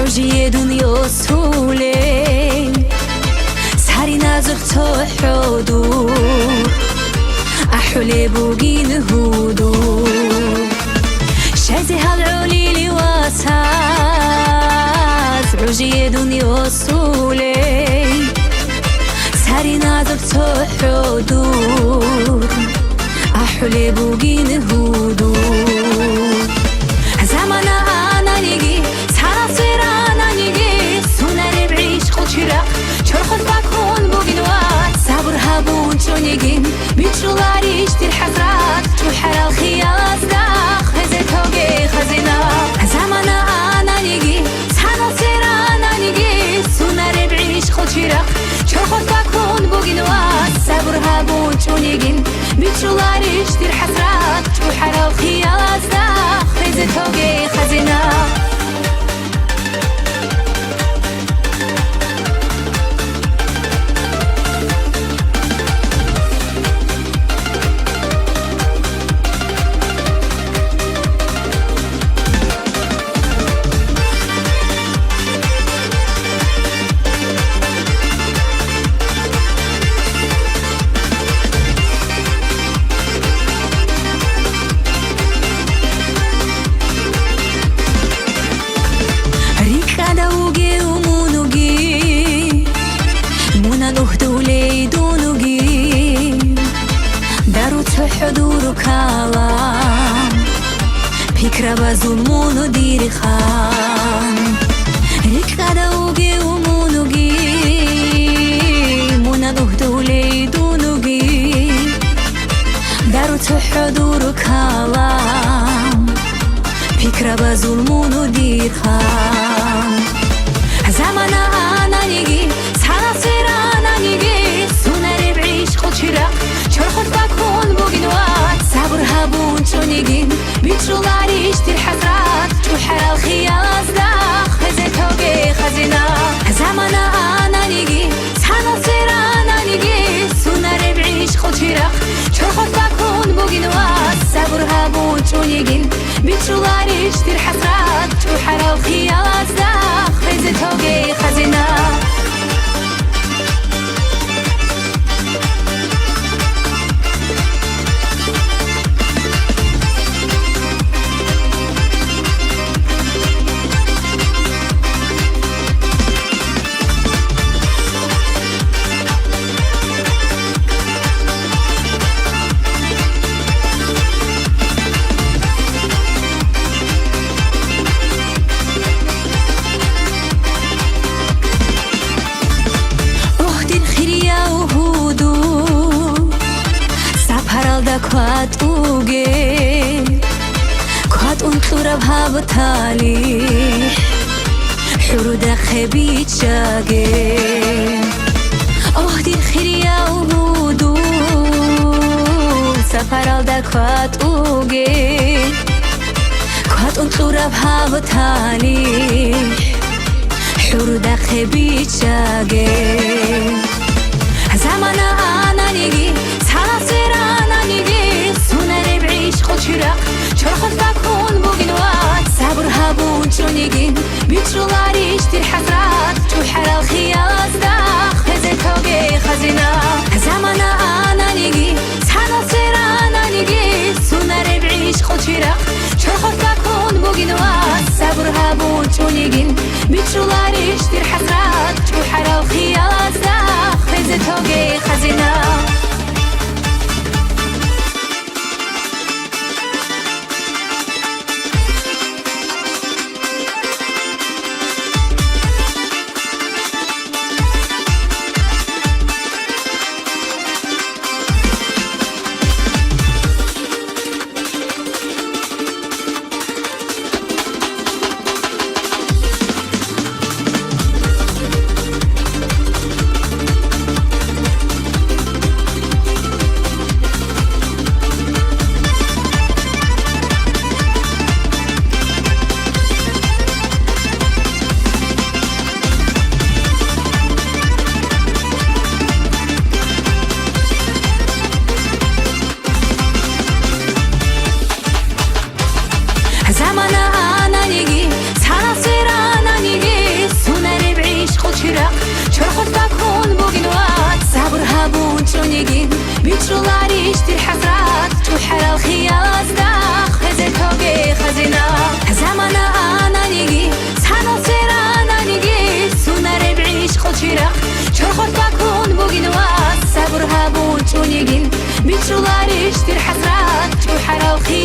عجي دنيا سولي سحري نازل تحودو أحولي بوغين هودو شازي هالعولي واساس عجي دنيا سولي سحري نازل تحودو أحولي بوغين هودو زمان أنا نيجي چرخت بکن بگنوات صبر هبون چونیگیم بیچولاريش تیر حسرات تو حرال خیال داخ هزه توگه خزینا زمان آنا نیگی تنها سیرانا نیگی سونر بعیش خود چرخ چرخت بکن بگنوات صبر هبون چونیگیم بیچولاريش تیر حسرات تو حرال خیال داخ هزه توگه خزینا حضور كلام فكرة بزمون ودير خان ريك دوغي ومونوغي مونا نهدولي دونوغي دارو حضور كلام فكرة بزمون ودير خان زمان أنا نيجي سانا سيرانا نيجي سونر بعيش خود شراق چرخت بکن بگنوات صبر هبون چونیگیم بیچولاريش تیر حسرات تو حرال خیال داخ هزه توگه خزینا زمان آنا نیگی تنها سیرانا نیگی سونر بعیش خود چرخ چرخت بکن بگنوات صبر هبون چونیگیم بیچولاريش تیر حسرات تو حرال خیال داخ هزه توگه خزینا كات اوگه كات انطور بهاب تالي حرود خبيت شاقه اهدي خيريا وهودو سفر دا كات اوگه كات انطور بهاب تالي حرود خبيت شاقه زمان انا نيجي سراسيرانا نيجي سونر بعيش خود شراق چرخت بکن بگنوات صبر هبون چونيگیم بیچولاريش تیر حسرات تو حرال خیال داخ هزه توگه خزینا زمان آنا نيجي سراسيرانا نيجي سونر بعيش خود شراق چرخت بکن بگنوات صبر هبون چونيگیم بیچولاريش تیر حسرات تو حرال خیال داخ هزه توگه خزینا متشولار يشتي الحسرات وحرى الخيال أصداق خزل توقي خزينة زمانا أنا نيجي سحنا سيرا أنا نيجي سونا ربعيش خد شراق شرخت بكون بوغي نواس صبر هابون شونيجين متشولار يشتي الحسرات وحرى الخيال